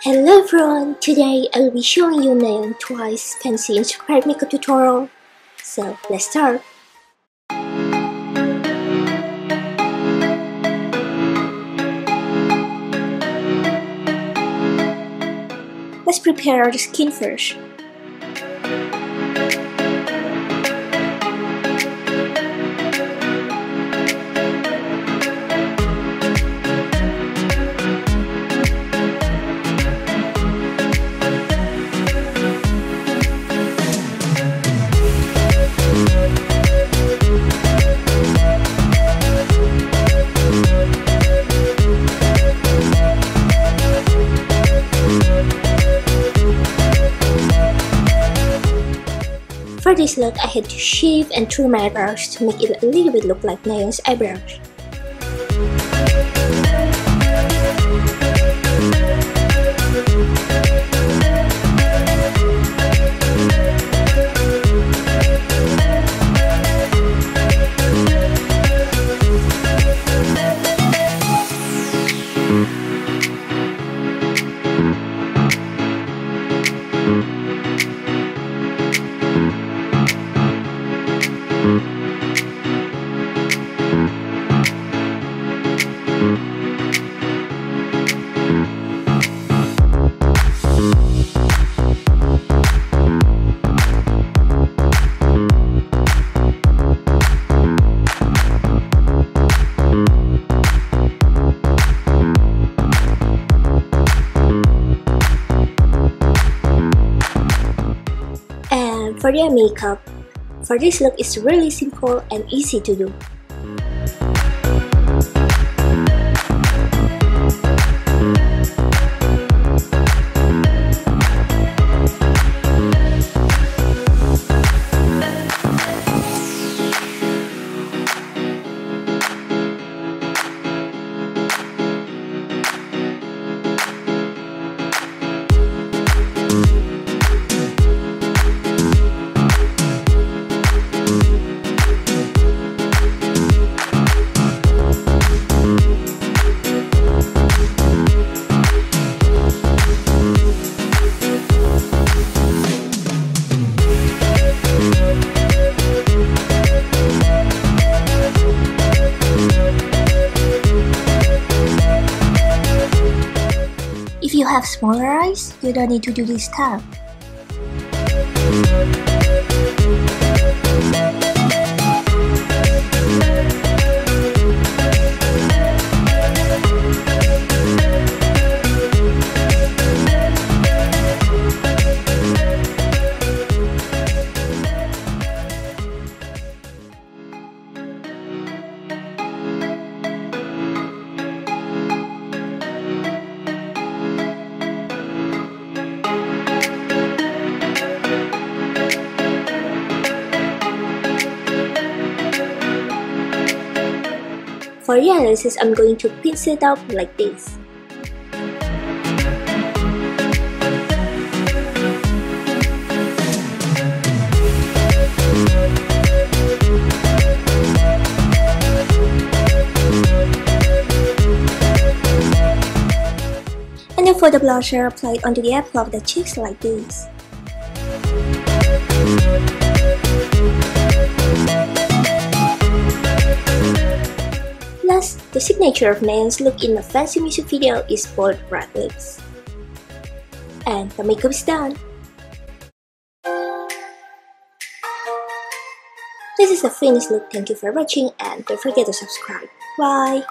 Hello everyone, today I will be showing you NAYEON TWICE fancy inspired makeup tutorial. So let's start. Let's prepare the skin first. For this look, I had to shave and trim my eyebrows to make it a little bit look like NAYEON's eyebrows. And for their makeup, for this look is really simple and easy to do. If you have smaller eyes, you don't need to do this step. For the analysis, I'm going to pinch it up like this. And then for the blusher, apply it onto the apple of the cheeks like this. Last, the signature of NAYEON's look in a fancy music video is bold red lips. And the makeup is done. This is the finished look. Thank you for watching and don't forget to subscribe. Bye!